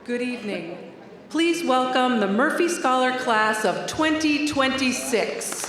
Good evening. Please welcome the Murphy Scholar Class of 2026.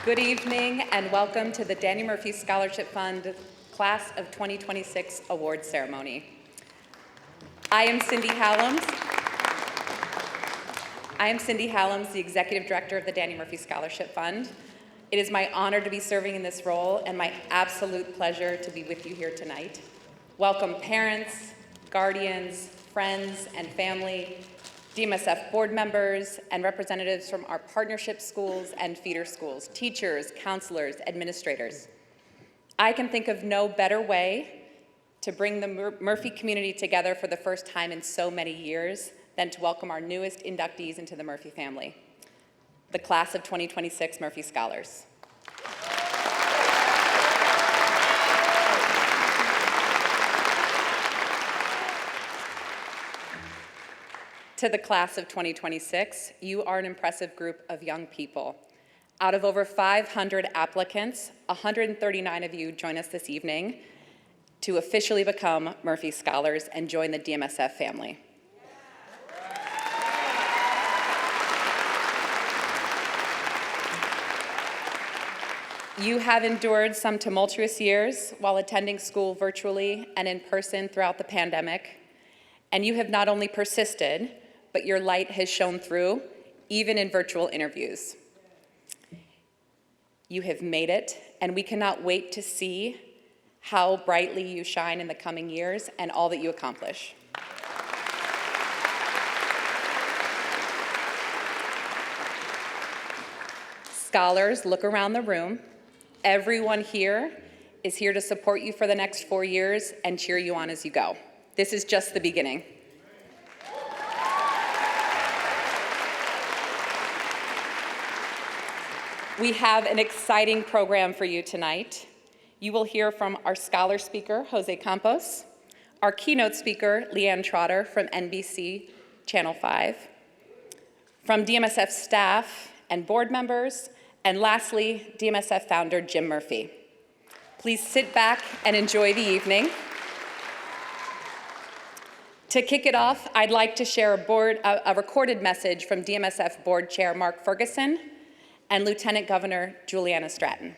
Good evening and welcome to the Daniel Murphy Scholarship Fund Class of 2026 Award Ceremony. I am Cindy Hallams, the Executive Director of the Daniel Murphy Scholarship Fund. It is my honor to be serving in this role and my absolute pleasure to be with you here tonight. Welcome parents, guardians, friends, and family, DMSF board members, and representatives from our partnership schools and feeder schools, teachers, counselors, administrators. I can think of no better way to bring the Murphy community together for the first time in so many years than to welcome our newest inductees into the Murphy family, the class of 2026 Murphy Scholars. To the class of 2026, you are an impressive group of young people. Out of over 500 applicants, 139 of you join us this evening to officially become Murphy Scholars and join the DMSF family. You have endured some tumultuous years while attending school virtually and in person throughout the pandemic, and you have not only persisted, but your light has shone through, even in virtual interviews. You have made it, and we cannot wait to see how brightly you shine in the coming years and all that you accomplish. Scholars, look around the room. Everyone here is here to support you for the next 4 years and cheer you on as you go. This is just the beginning. We have an exciting program for you tonight. You will hear from our scholar speaker, Jose Campos, our keynote speaker, Leanne Trotter from NBC Channel 5, from DMSF staff and board members, and lastly, DMSF founder Jim Murphy. Please sit back and enjoy the evening. To kick it off, I'd like to share a recorded message from DMSF Board Chair Mark Ferguson and Lieutenant Governor Juliana Stratton.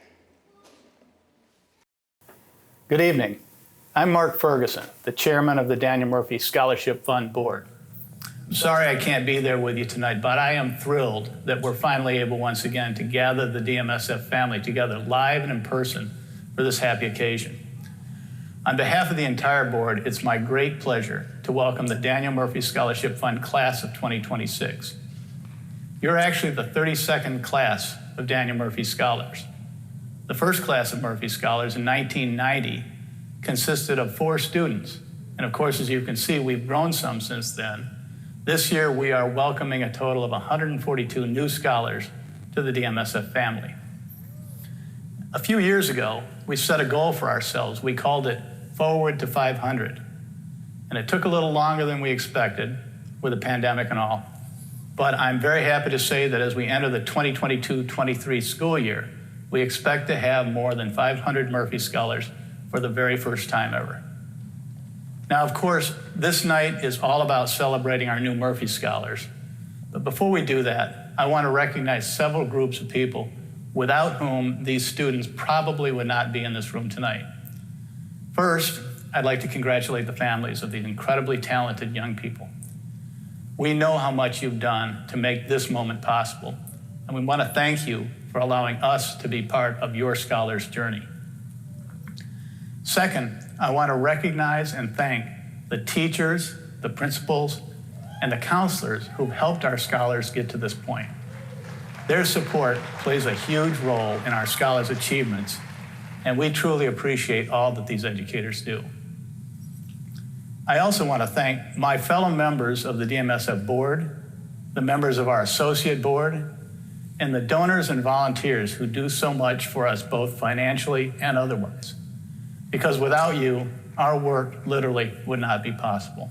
Good evening. I'm Mark Ferguson, the chairman of the Daniel Murphy Scholarship Fund Board. I'm sorry I can't be there with you tonight, but I am thrilled that we're finally able once again to gather the DMSF family together live and in person for this happy occasion. On behalf of the entire board, it's my great pleasure to welcome the Daniel Murphy Scholarship Fund Class of 2026. You're actually the 32nd class of Daniel Murphy Scholars. The first class of Murphy Scholars in 1990 consisted of 4 students. And of course, as you can see, we've grown some since then. This year, we are welcoming a total of 142 new scholars to the DMSF family. A few years ago, we set a goal for ourselves. We called it Forward to 500. And it took a little longer than we expected with the pandemic and all. But I'm very happy to say that as we enter the 2022-23 school year, we expect to have more than 500 Murphy Scholars for the very first time ever. Now, of course, this night is all about celebrating our new Murphy Scholars. But before we do that, I want to recognize several groups of people without whom these students probably would not be in this room tonight. First, I'd like to congratulate the families of these incredibly talented young people. We know how much you've done to make this moment possible, and we want to thank you for allowing us to be part of your scholars' journey. Second, I want to recognize and thank the teachers, the principals, and the counselors who've helped our scholars get to this point. Their support plays a huge role in our scholars' achievements, and we truly appreciate all that these educators do. I also want to thank my fellow members of the DMSF board, the members of our associate board, and the donors and volunteers who do so much for us both financially and otherwise. Because without you, our work literally would not be possible.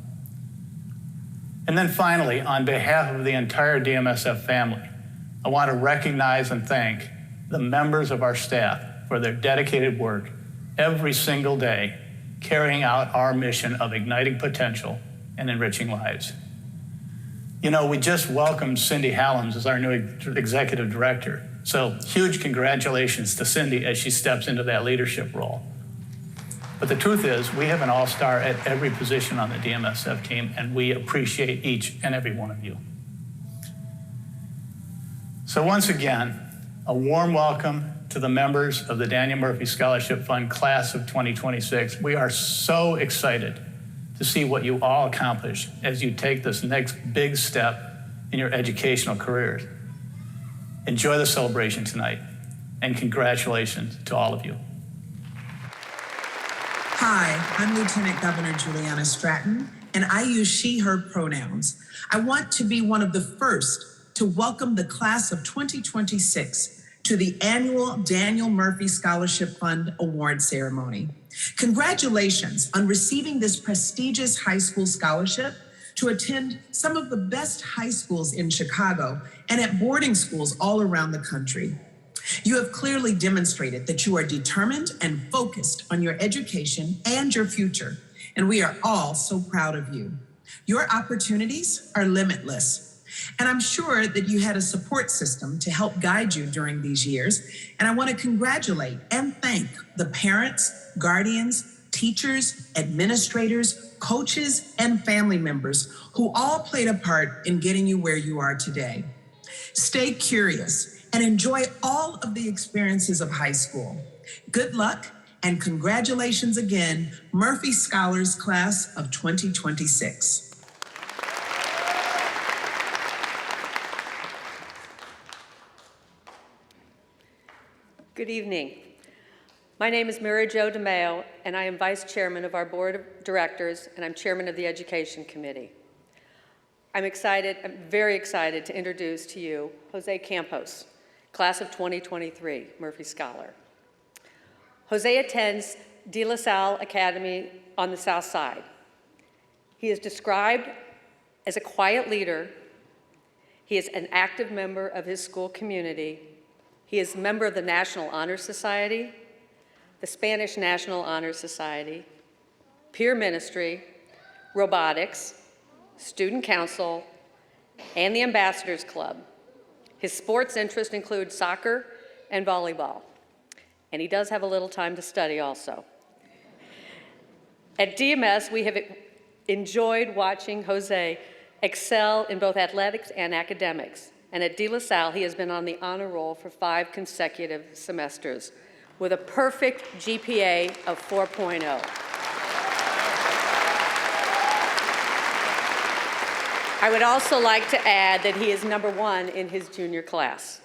And then finally, on behalf of the entire DMSF family, I want to recognize and thank the members of our staff for their dedicated work every single day, carrying out our mission of igniting potential and enriching lives. You know, we just welcomed Cindy Hallams as our new executive director. So huge congratulations to Cindy as she steps into that leadership role. But the truth is, we have an all-star at every position on the DMSF team, and we appreciate each and every one of you. So once again, a warm welcome to the members of the Daniel Murphy Scholarship Fund Class of 2026. We are so excited to see what you all accomplish as you take this next big step in your educational careers. Enjoy the celebration tonight, and congratulations to all of you. Hi, I'm Lieutenant Governor Juliana Stratton, and I use she, her pronouns. I want to be one of the first to welcome the class of 2026 to the annual Daniel Murphy Scholarship Fund Award Ceremony. Congratulations on receiving this prestigious high school scholarship to attend some of the best high schools in Chicago and at boarding schools all around the country. You have clearly demonstrated that you are determined and focused on your education and your future, and we are all so proud of you. Your opportunities are limitless, and I'm sure that you had a support system to help guide you during these years, and I want to congratulate and thank the parents, guardians, teachers, administrators, coaches, and family members who all played a part in getting you where you are today. Stay curious and enjoy all of the experiences of high school. Good luck and congratulations again, Murphy Scholars Class of 2026. Good evening. My name is Mary Jo DeMeo, and I am Vice Chairman of our Board of Directors, and I'm Chairman of the Education Committee. I'm very excited to introduce to you Jose Campos, Class of 2023, Murphy Scholar. Jose attends De La Salle Academy on the South Side. He is described as a quiet leader. He is an active member of his school community. He is a member of the National Honor Society, the Spanish National Honor Society, peer ministry, robotics, student council, and the Ambassadors Club. His sports interests include soccer and volleyball, and he does have a little time to study also. At DMS, we have enjoyed watching Jose excel in both athletics and academics, and at De La Salle, he has been on the honor roll for 5 consecutive semesters with a perfect GPA of 4.0. I would also like to add that he is number 1 in his junior class.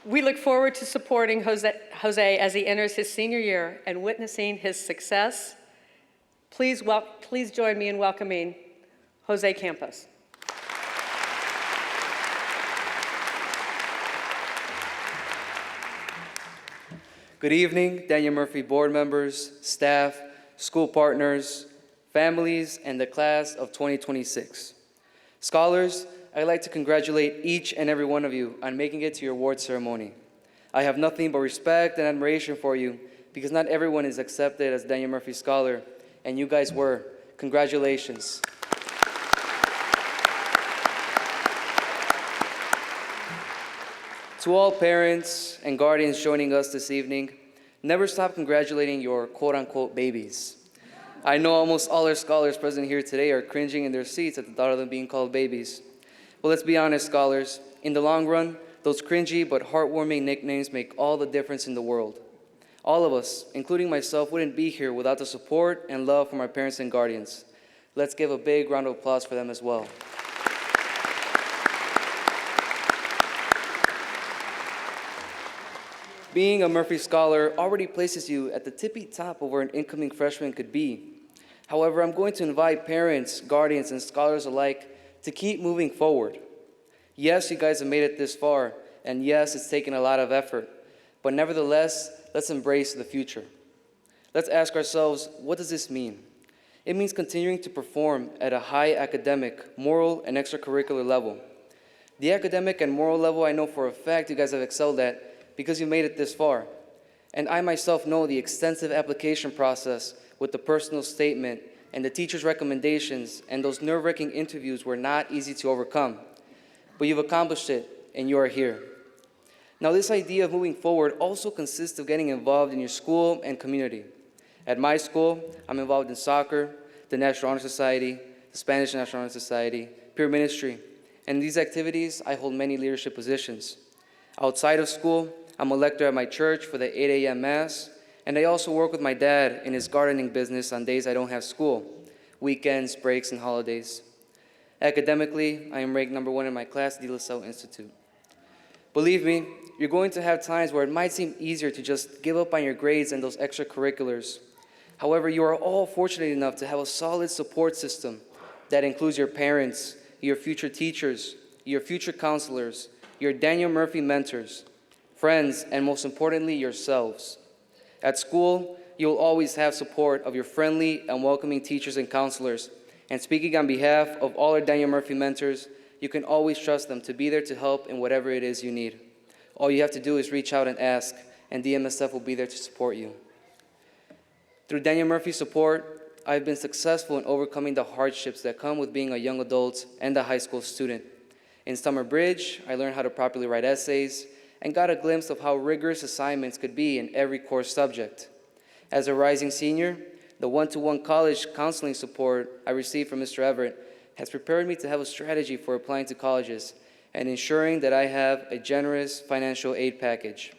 We look forward to supporting Jose as he enters his senior year and witnessing his success. Please join me in welcoming Jose Campos. Good evening, Daniel Murphy board members, staff, school partners, families, and the class of 2026. Scholars, I'd like to congratulate each and every one of you on making it to your award ceremony. I have nothing but respect and admiration for you because not everyone is accepted as Daniel Murphy Scholar, and you guys were. Congratulations. To all parents and guardians joining us this evening, never stop congratulating your quote-unquote babies. I know almost all our scholars present here today are cringing in their seats at the thought of them being called babies. But let's be honest, scholars. In the long run, those cringy but heartwarming nicknames make all the difference in the world. All of us, including myself, wouldn't be here without the support and love from our parents and guardians. Let's give a big round of applause for them as well. Being a Murphy Scholar already places you at the tippy top of where an incoming freshman could be. However, I'm going to invite parents, guardians, and scholars alike to keep moving forward. Yes, you guys have made it this far, and yes, it's taken a lot of effort, but nevertheless, let's embrace the future. Let's ask ourselves, what does this mean? It means continuing to perform at a high academic, moral, and extracurricular level. The academic and moral level I know for a fact you guys have excelled at because you made it this far. And I myself know the extensive application process with the personal statement and the teacher's recommendations and those nerve-wracking interviews were not easy to overcome. But you've accomplished it, and you are here. Now, this idea of moving forward also consists of getting involved in your school and community. At my school, I'm involved in soccer, the National Honor Society, the Spanish National Honor Society, peer ministry, and in these activities, I hold many leadership positions. Outside of school, I'm a lector at my church for the 8 a.m. Mass, and I also work with my dad in his gardening business on days I don't have school, weekends, breaks, and holidays. Academically, I am ranked #1 in my class at De La Salle Institute. Believe me, you're going to have times where it might seem easier to just give up on your grades and those extracurriculars. However, you are all fortunate enough to have a solid support system that includes your parents, your future teachers, your future counselors, your Daniel Murphy mentors, friends, and most importantly, yourselves. At school, you'll always have support of your friendly and welcoming teachers and counselors. And speaking on behalf of all our Daniel Murphy mentors, you can always trust them to be there to help in whatever it is you need. All you have to do is reach out and ask, and DMSF will be there to support you. Through Daniel Murphy's support, I've been successful in overcoming the hardships that come with being a young adult and a high school student. In Summer Bridge, I learned how to properly write essays and got a glimpse of how rigorous assignments could be in every core subject. As a rising senior, the one-to-one college counseling support I received from Mr. Everett has prepared me to have a strategy for applying to colleges and ensuring that I have a generous financial aid package.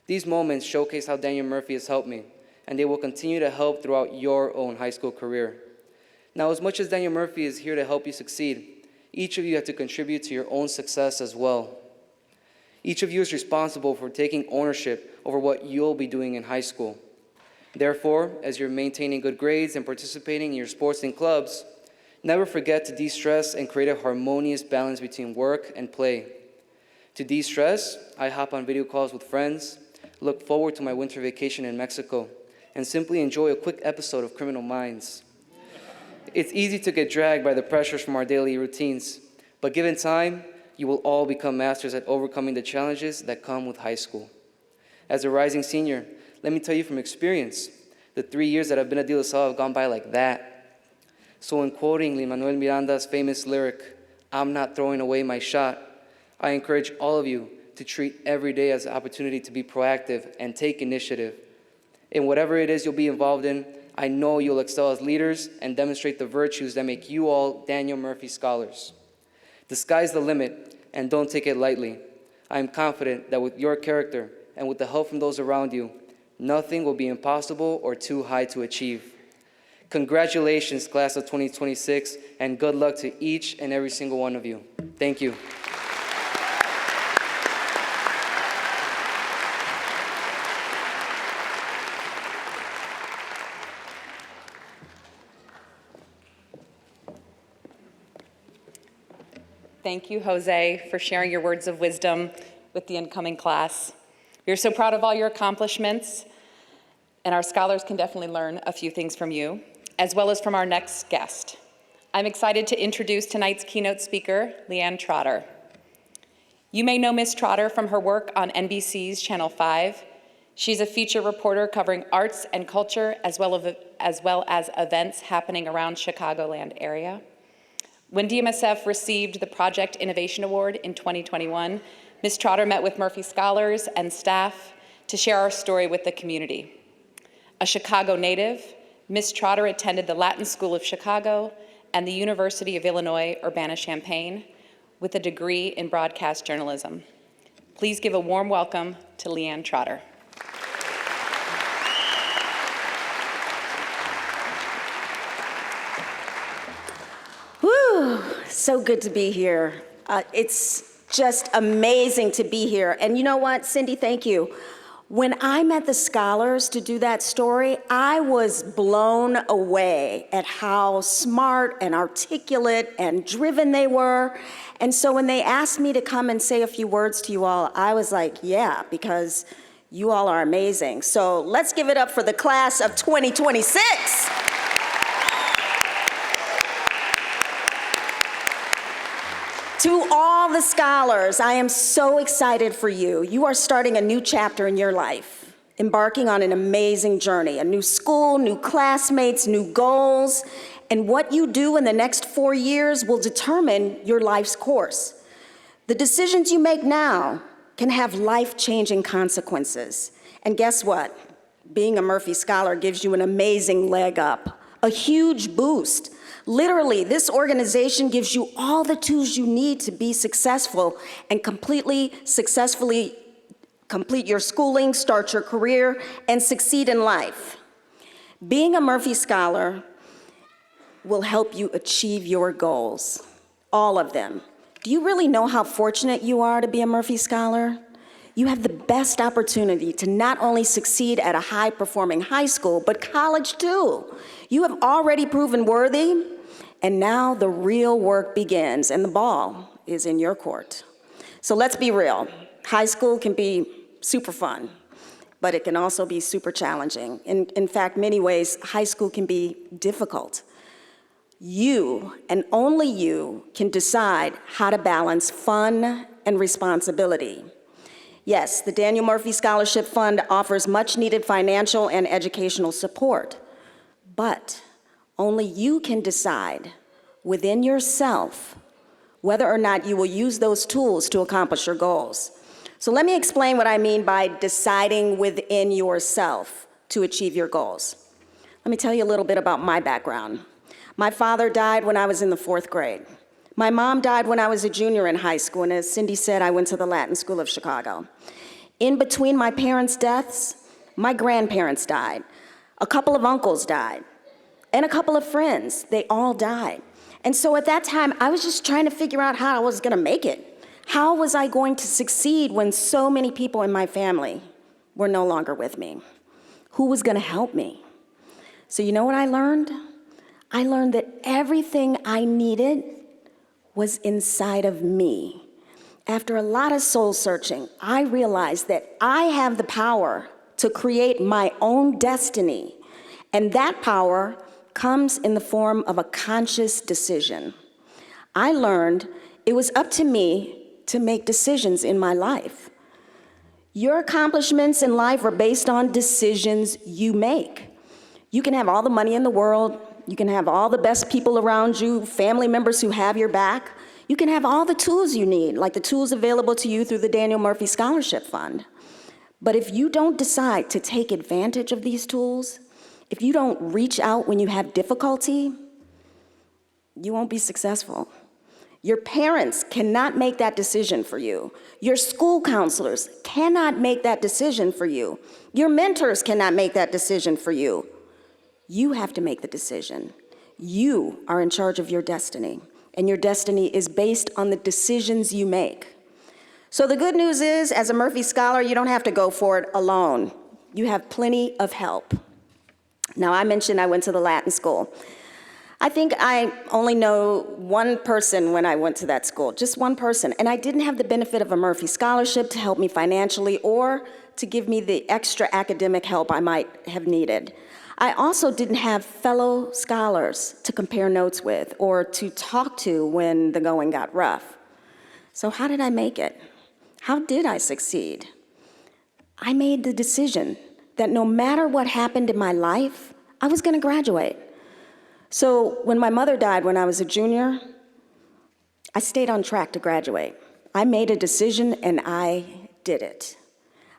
These moments showcase how Daniel Murphy has helped me, and they will continue to help throughout your own high school career. Now, as much as Daniel Murphy is here to help you succeed, each of you have to contribute to your own success as well. Each of you is responsible for taking ownership over what you'll be doing in high school. Therefore, as you're maintaining good grades and participating in your sports and clubs, never forget to de-stress and create a harmonious balance between work and play. To de-stress, I hop on video calls with friends, look forward to my winter vacation in Mexico, and simply enjoy a quick episode of Criminal Minds. It's easy to get dragged by the pressures from our daily routines, but given time, you will all become masters at overcoming the challenges that come with high school. As a rising senior, let me tell you from experience, the 3 years that I've been at De La Salle have gone by like that. So in quoting Lin-Manuel Miranda's famous lyric, "I'm not throwing away my shot," I encourage all of you to treat every day as an opportunity to be proactive and take initiative. In whatever it is you'll be involved in, I know you'll excel as leaders and demonstrate the virtues that make you all Daniel Murphy scholars. The sky's the limit, and don't take it lightly. I am confident that with your character and with the help from those around you, nothing will be impossible or too high to achieve. Congratulations, class of 2026, and good luck to each and every single one of you. Thank you. Thank you, Jose, for sharing your words of wisdom with the incoming class. We are so proud of all your accomplishments, and our scholars can definitely learn a few things from you, as well as from our next guest. I'm excited to introduce tonight's keynote speaker, Leanne Trotter. You may know Ms. Trotter from her work on NBC's Channel 5. She's a feature reporter covering arts and culture, as well as events happening around Chicagoland area. When DMSF received the Project Innovation Award in 2021, Ms. Trotter met with Murphy scholars and staff to share our story with the community. A Chicago native, Ms. Trotter attended the Latin School of Chicago and the University of Illinois Urbana-Champaign with a degree in broadcast journalism. Please give a warm welcome to Leanne Trotter. Whew, so good to be here. It's just amazing to be here. And you know what, Cindy, thank you. When I met the scholars to do that story, I was blown away at how smart and articulate and driven they were. And so when they asked me to come and say a few words to you all, I was like, yeah, because you all are amazing. So let's give it up for the class of 2026. To all the scholars, I am so excited for you. You are starting a new chapter in your life. embarking on an amazing journey, a new school, new classmates, new goals, and what you do in the next 4 years will determine your life's course. The decisions you make now can have life-changing consequences. And guess what? Being a Murphy Scholar gives you an amazing leg up, a huge boost. Literally, this organization gives you all the tools you need to be successful and successfully complete your schooling, start your career, and succeed in life. Being a Murphy Scholar will help you achieve your goals, all of them. Do you really know how fortunate you are to be a Murphy Scholar? You have the best opportunity to not only succeed at a high-performing high school, but college too. You have already proven worthy, and now the real work begins, and the ball is in your court. So let's be real. High school can be super fun, but it can also be super challenging. In fact, many ways, high school can be difficult. You, and only you, can decide how to balance fun and responsibility. Yes, the Daniel Murphy Scholarship Fund offers much-needed financial and educational support, but only you can decide within yourself whether or not you will use those tools to accomplish your goals. So let me explain what I mean by deciding within yourself to achieve your goals. Let me tell you a little bit about my background. My father died when I was in the 4th grade. My mom died when I was a junior in high school, and as Cindy said, I went to the Latin School of Chicago. In between my parents' deaths, my grandparents died. A couple of uncles died, and a couple of friends, they all died. And so at that time, I was just trying to figure out how I was gonna make it. How was I going to succeed when so many people in my family were no longer with me? Who was gonna help me? So you know what I learned? I learned that everything I needed was inside of me. After a lot of soul searching, I realized that I have the power to create my own destiny, and that power comes in the form of a conscious decision. I learned it was up to me to make decisions in my life. Your accomplishments in life are based on decisions you make. You can have all the money in the world, you can have all the best people around you, family members who have your back. You can have all the tools you need, like the tools available to you through the Daniel Murphy Scholarship Fund. But if you don't decide to take advantage of these tools, if you don't reach out when you have difficulty, you won't be successful. Your parents cannot make that decision for you. Your school counselors cannot make that decision for you. Your mentors cannot make that decision for you. You have to make the decision. You are in charge of your destiny, and your destiny is based on the decisions you make. So the good news is, as a Murphy Scholar, you don't have to go for it alone. You have plenty of help. Now, I mentioned I went to the Latin school. I think I only know one person when I went to that school, just one person, and I didn't have the benefit of a Murphy Scholarship to help me financially or to give me the extra academic help I might have needed. I also didn't have fellow scholars to compare notes with or to talk to when the going got rough. So how did I make it? How did I succeed? I made the decision that no matter what happened in my life, I was gonna graduate. So when my mother died when I was a junior, I stayed on track to graduate. I made a decision and I did it.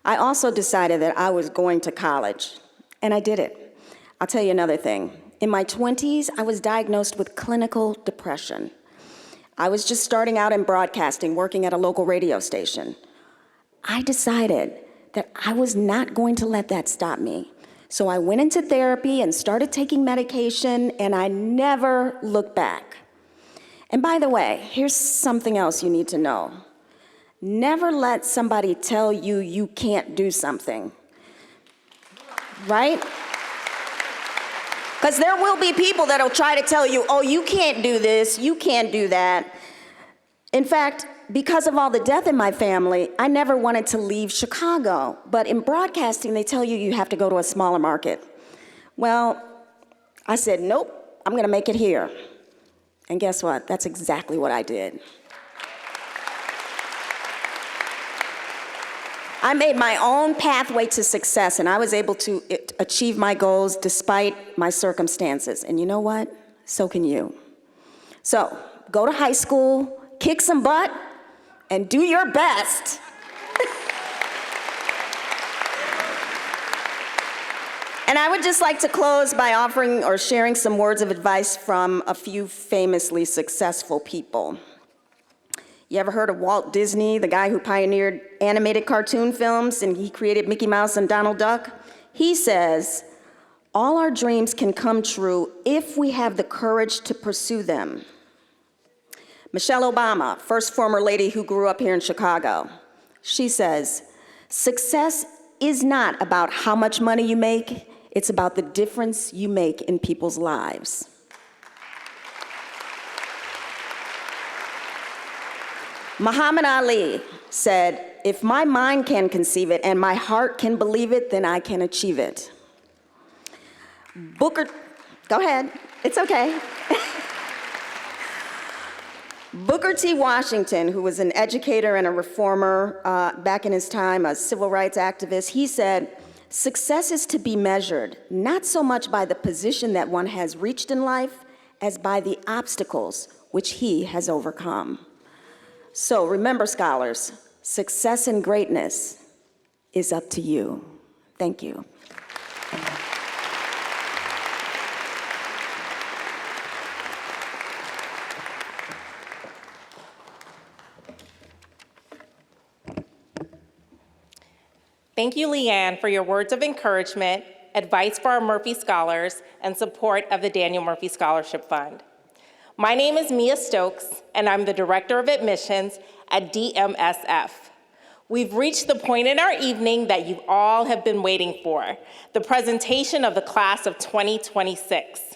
I also decided that I was going to college, and I did it. I'll tell you another thing. In my 20s, I was diagnosed with clinical depression. I was just starting out in broadcasting, working at a local radio station. I decided that I was not going to let that stop me. So I went into therapy and started taking medication, and I never looked back. And by the way, here's something else you need to know. Never let somebody tell you you can't do something, right? Because there will be people that'll try to tell you, oh, you can't do this, you can't do that. In fact, because of all the death in my family, I never wanted to leave Chicago. But in broadcasting, they tell you you have to go to a smaller market. Well, I said, nope, I'm gonna make it here. And guess what? That's exactly what I did. I made my own pathway to success, and I was able to achieve my goals despite my circumstances. And you know what? So can you. So go to high school, kick some butt, and do your best. And I would just like to close by offering or sharing some words of advice from a few famously successful people. You ever heard of Walt Disney, the guy who pioneered animated cartoon films, and he created Mickey Mouse and Donald Duck? He says, all our dreams can come true if we have the courage to pursue them. Michelle Obama, first former lady who grew up here in Chicago, she says, success is not about how much money you make, it's about the difference you make in people's lives. Muhammad Ali said, if my mind can conceive it and my heart can believe it, then I can achieve it. Go ahead, it's okay. Booker T. Washington, who was an educator and a reformer back in his time, a civil rights activist, he said, success is to be measured not so much by the position that one has reached in life as by the obstacles which he has overcome. So remember, scholars, success and greatness is up to you. Thank you. Thank you, Leanne, for your words of encouragement, advice for our Murphy Scholars, and support of the Daniel Murphy Scholarship Fund. My name is Mia Stokes, and I'm the Director of Admissions at DMSF. We've reached the point in our evening that you all have been waiting for, the presentation of the class of 2026.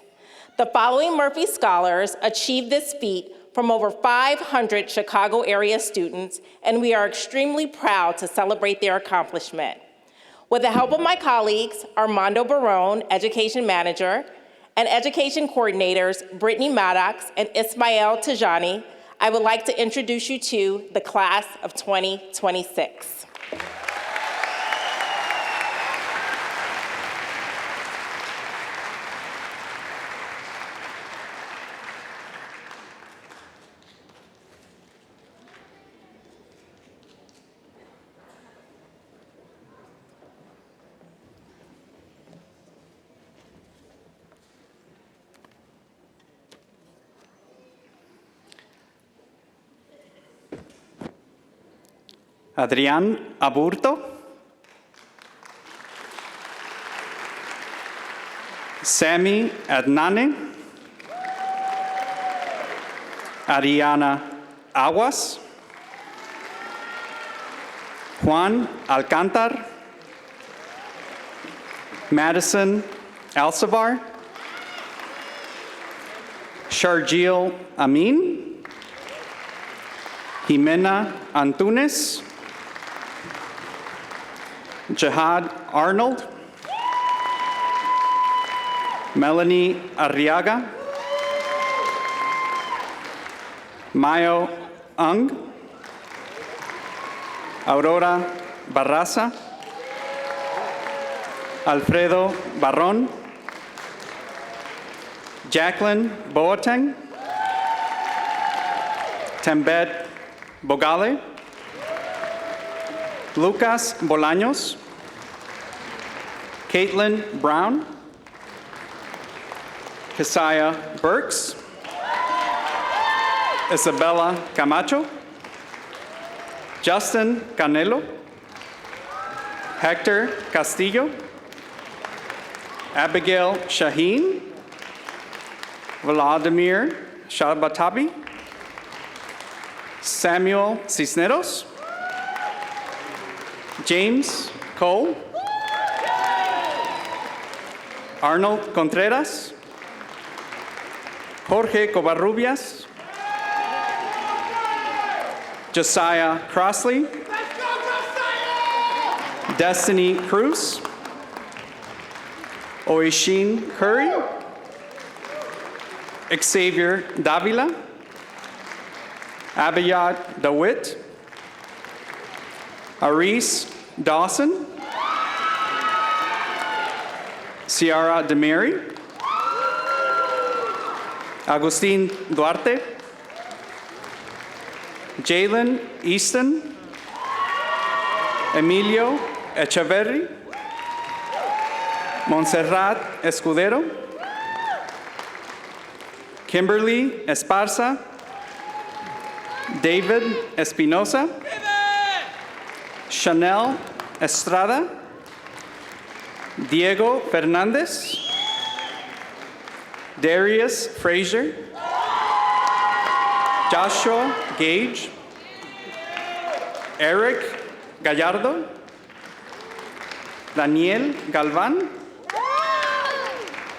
The following Murphy Scholars achieved this feat from over 500 Chicago area students, and we are extremely proud to celebrate their accomplishment. With the help of my colleagues, Armando Barone, Education Manager, and Education Coordinators, Brittany Maddox and Ismael Tajani, I would like to introduce you to the class of 2026. Adrián Aburto, Sammy Adnane, Ariana Aguas, Juan Alcantar, Madison Alcivar, Sharjeel Amin, Jimena Antunes, Jihad Arnold, Melanie Arriaga, Mayo Ung, Aurora Barraza, Alfredo Barron, Jacqueline Boateng, Tembet Bogale, Lucas Bolaños, Caitlin Brown, Kesia Burks, Isabella Camacho, Justin Canelo, Hector Castillo, Abigail Shaheen, Vladimir Shabatabi, Samuel Cisneros, James Cole, Arnold Contreras, Jorge Covarrubias, Josiah Crossley, Destiny Cruz, Oishin Curry, Xavier Davila, Abiyad DeWitt, Aris Dawson, Ciara Demary, Agustin Duarte, Jalen Easton, Emilio Echeverri, Montserrat Escudero, Kimberly Esparza, David Espinosa, Chanel Estrada, Diego Fernandez, Darius Frazier, Joshua Gage, Eric Gallardo, Daniel Galvan,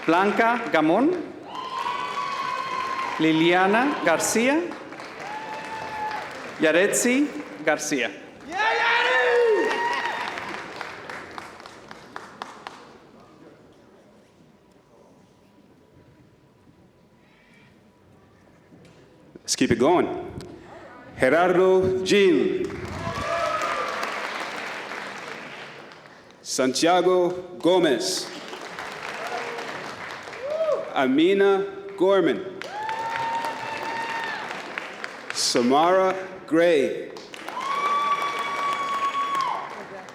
Blanca Gamón, Liliana Garcia, Yaretsi Garcia. Let's keep it going. Gerardo Gil. Santiago Gomez. Amina Gorman. Samara Gray.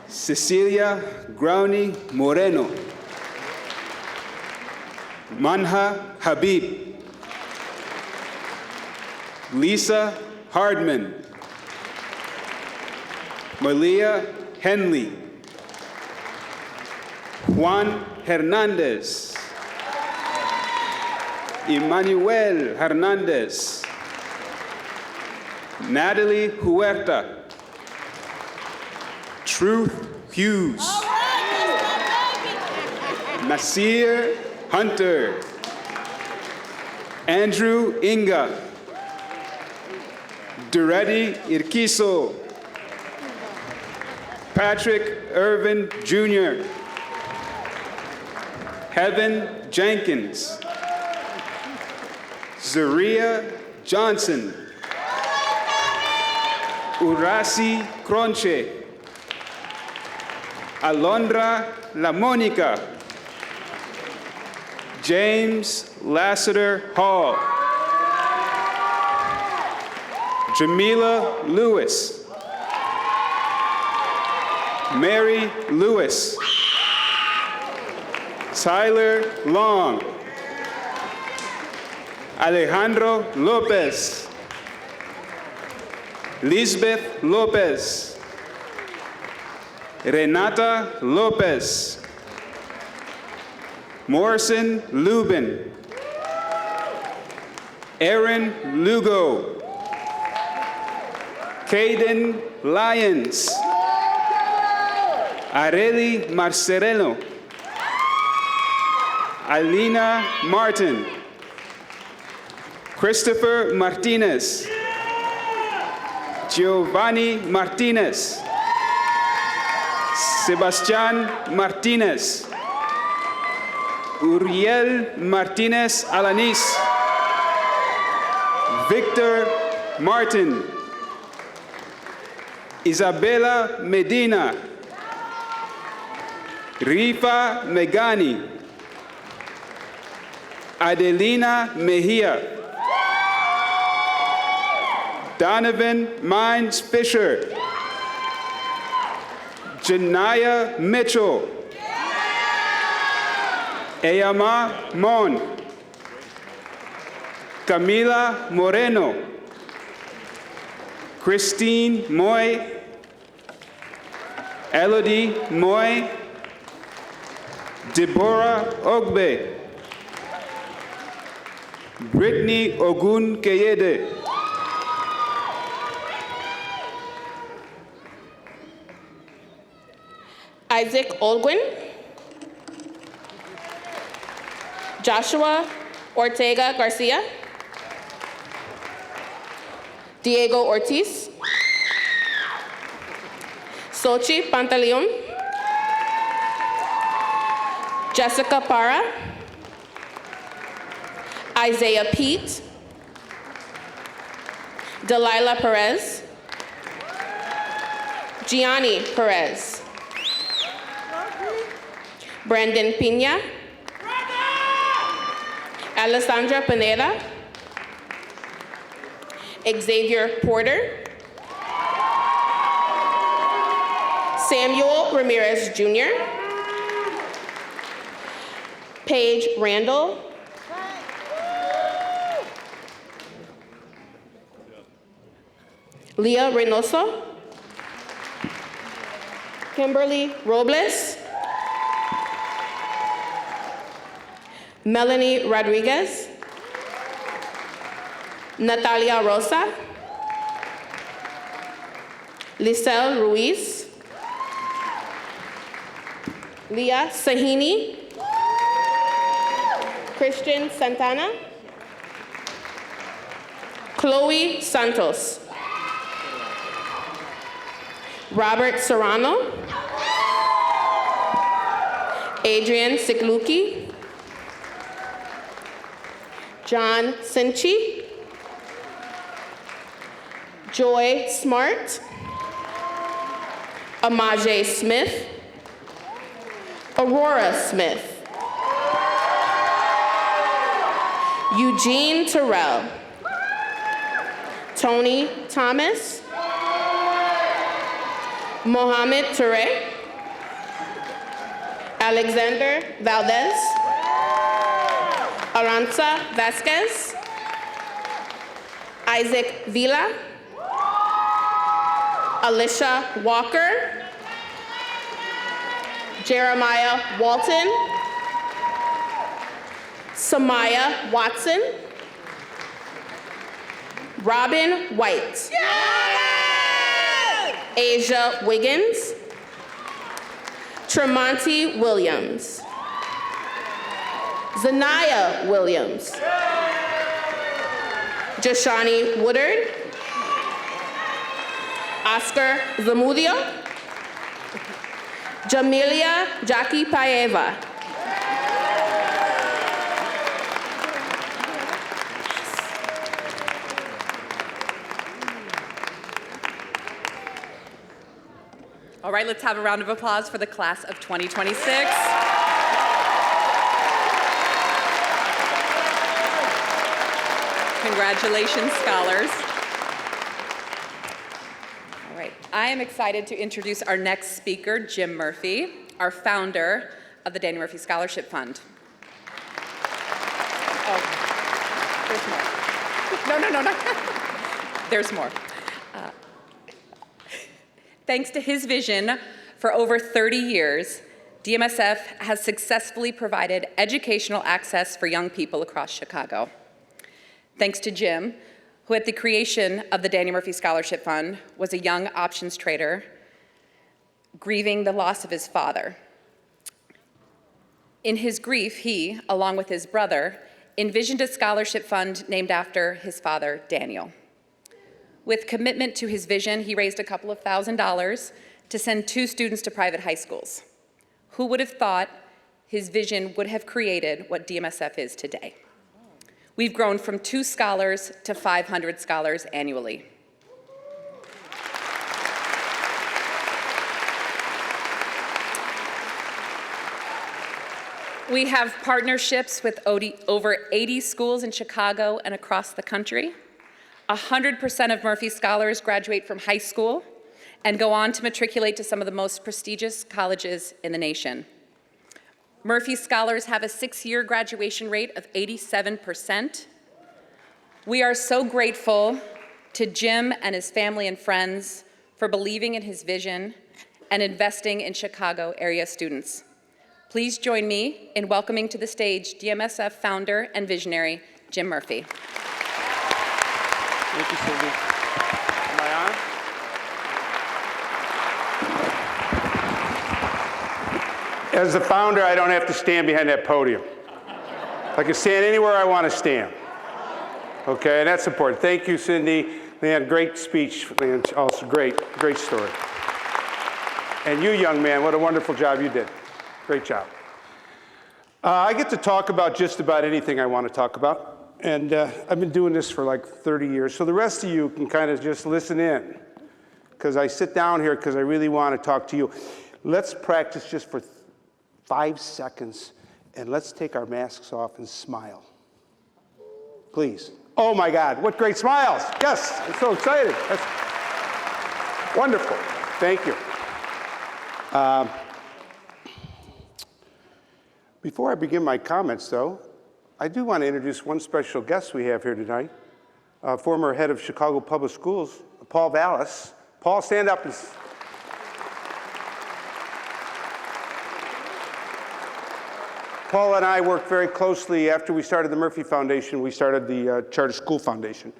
Cecilia Growney Moreno. Manha Habib. Lisa Hardman. Malia Henley. Juan Hernandez. Emmanuel Hernandez. Natalie Huerta. Truth Hughes. Nasir Hunter. Andrew Inga. Duretti Irquizo. Patrick Irvin Jr. Heaven Jenkins. Zaria Johnson. Urasi Cronche. Alondra La Monica. James Lassiter Hall. Jamila Lewis. Mary Lewis. Tyler Long. Alejandro Lopez. Lisbeth Lopez. Renata Lopez. Morrison Lubin. Aaron Lugo. Caden Lyons. Areli Marcereno. Alina Martin. Christopher Martinez. Giovanni Martinez. Sebastian Martinez. Uriel Martinez Alanis. Victor Martin. Isabella Medina. Rifa Megani. Adelina Mejia. Donovan Mines Fisher. Janaya Mitchell. Eyama Mon. Camila Moreno. Christine Moy. Elodie Moy. Deborah Ogbe. Brittany Ogun Keyede. Isaac Olguin. Joshua Ortega Garcia. Diego Ortiz. Sochi Pantaleon. Jessica Parra. Isaiah Pete. Delilah Perez. Gianni Perez. Brandon Pina. Alessandra Pineda. Xavier Porter. Samuel Ramirez Jr. Paige Randall. Leah Reynoso. Kimberly Robles. Melanie Rodriguez. Natalia Rosa. Lisel Ruiz. Leah Sahini. Christian Santana. Chloe Santos. Robert Serrano. Adrian Sikluki. John Sinchi. Joy Smart. Amaje Smith. Aurora Smith. Eugene Terrell. Tony Thomas. Mohamed Toure. Alexander Valdez. Aranza Vasquez. Isaac Villa. Alicia Walker. Jeremiah Walton. Samaya Watson. Robin White. Asia Wiggins. Tremonti Williams. Zanaya Williams. Jashani Woodard. Oscar Zamudio. Jamilia Jackie Paeva. All right, let's have a round of applause for the class of 2026. Congratulations, scholars. All right, I am excited to introduce our next speaker, Jim Murphy, our founder of the Daniel Murphy Scholarship Fund. Oh, there's more. No. There's more. Thanks to his vision, for over 30 years, DMSF has successfully provided educational access for young people across Chicago. Thanks to Jim, who at the creation of the Daniel Murphy Scholarship Fund was a young options trader grieving the loss of his father. In his grief, he, along with his brother, envisioned a scholarship fund named after his father, Daniel. With commitment to his vision, he raised a couple of $1,000s to send 2 students to private high schools. Who would have thought his vision would have created what DMSF is today? We've grown from 2 scholars to 500 scholars annually. We have partnerships with over 80 schools in Chicago and across the country. 100% of Murphy scholars graduate from high school and go on to matriculate to some of the most prestigious colleges in the nation. Murphy scholars have a 6-year graduation rate of 87%. We are so grateful to Jim and his family and friends for believing in his vision and investing in Chicago area students. Please join me in welcoming to the stage DMSF founder and visionary, Jim Murphy. Thank you, Cindy. Am I on? As the founder, I don't have to stand behind that podium. I can stand anywhere I want to stand. Okay, and that's important. Thank you, Cindy. Leanne, great speech. Leanne, also great story. And you, young man, what a wonderful job you did. Great job. I get to talk about just about anything I want to talk about. And I've been doing this for like 30 years. So the rest of you can kind of just listen in. Because I sit down here because I really want to talk to you. Let's practice just for 5 seconds, and let's take our masks off and smile. Please. Oh my God, what great smiles. Yes, I'm so excited. That's wonderful. Thank you. Before I begin my comments, though, I do want to introduce one special guest we have here tonight, former head of Chicago Public Schools, Paul Vallis. Paul, stand up. Paul and I worked very closely after we started the Murphy Foundation. We started the Charter School Foundation,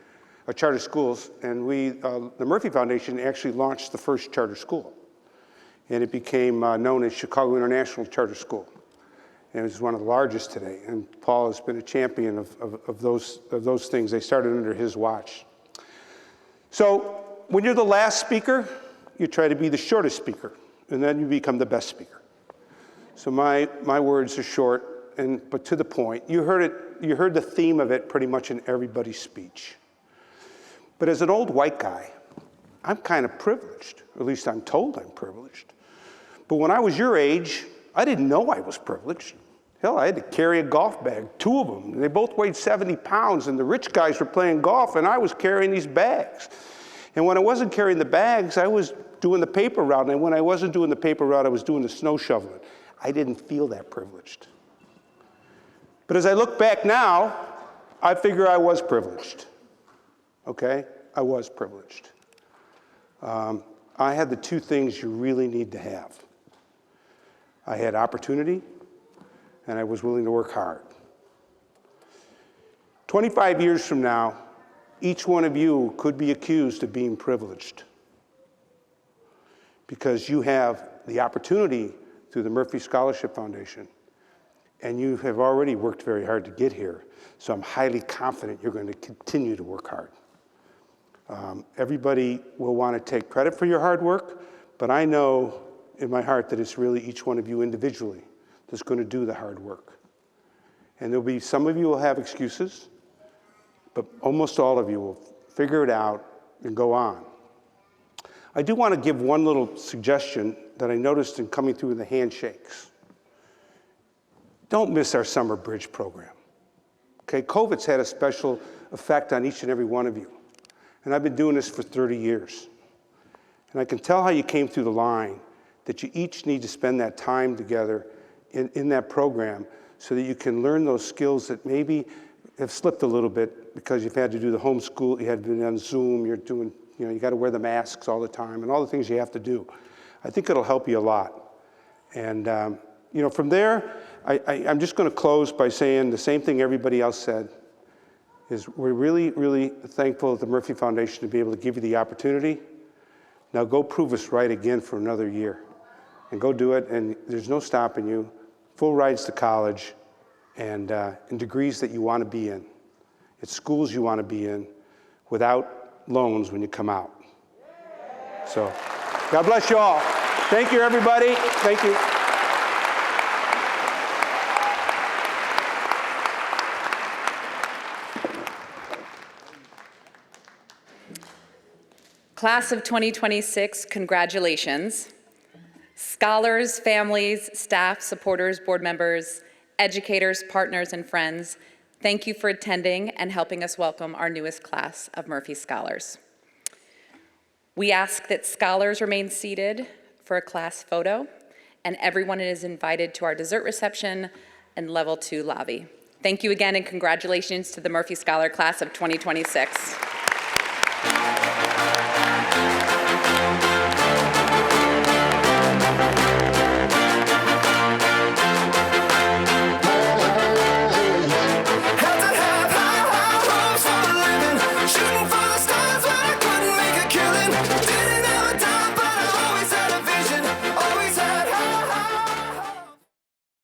charter schools, and the Murphy Foundation actually launched the first charter school, and it became known as Chicago International Charter School, and it's one of the largest today. And Paul has been a champion of those things. They started under his watch. So when you're the last speaker, you try to be the shortest speaker, and then you become the best speaker. So my words are short, but to the point. You heard the theme of it pretty much in everybody's speech. But as an old white guy, I'm kind of privileged, or at least I'm told I'm privileged. But when I was your age, I didn't know I was privileged. Hell, I had to carry a golf bag, 2 of them. They both weighed 70 pounds, and the rich guys were playing golf, and I was carrying these bags. And when I wasn't carrying the bags, I was doing the paper route, and when I wasn't doing the paper route, I was doing the snow shoveling. I didn't feel that privileged. But as I look back now, I figure I was privileged. Okay? I was privileged. I had the 2 things you really need to have. I had opportunity, and I was willing to work hard. 25 years from now, each one of you could be accused of being privileged because you have the opportunity through the Murphy Scholarship Foundation, and you have already worked very hard to get here, so I'm highly confident you're going to continue to work hard. Everybody will want to take credit for your hard work, but I know in my heart that it's really each one of you individually that's going to do the hard work. And there'll be some of you will have excuses, but almost all of you will figure it out and go on. I do want to give one little suggestion that I noticed in coming through the handshakes. Don't miss our summer bridge program. Okay, COVID's had a special effect on each and every one of you. And I've been doing this for 30 years. And I can tell how you came through the line, that you each need to spend that time together in that program so that you can learn those skills that maybe have slipped a little bit because you've had to do the homeschool, you had to be on Zoom, you're doing, you got to wear the masks all the time and all the things you have to do. I think it'll help you a lot. And, from there, I'm just going to close by saying the same thing everybody else said, is we're really, really thankful at the Murphy Foundation to be able to give you the opportunity. Now go prove us right again for another year. And go do it, and there's no stopping you. Full rides to college, and in degrees that you want to be in. It's schools you want to be in without loans when you come out. So, God bless you all. Thank you, everybody. Thank you. Class of 2026, congratulations. Scholars, families, staff, supporters, board members, educators, partners, and friends, thank you for attending and helping us welcome our newest class of Murphy Scholars. We ask that scholars remain seated for a class photo, and everyone is invited to our dessert reception and level 2 lobby. Thank you again, and congratulations to the Murphy Scholar class of 2026.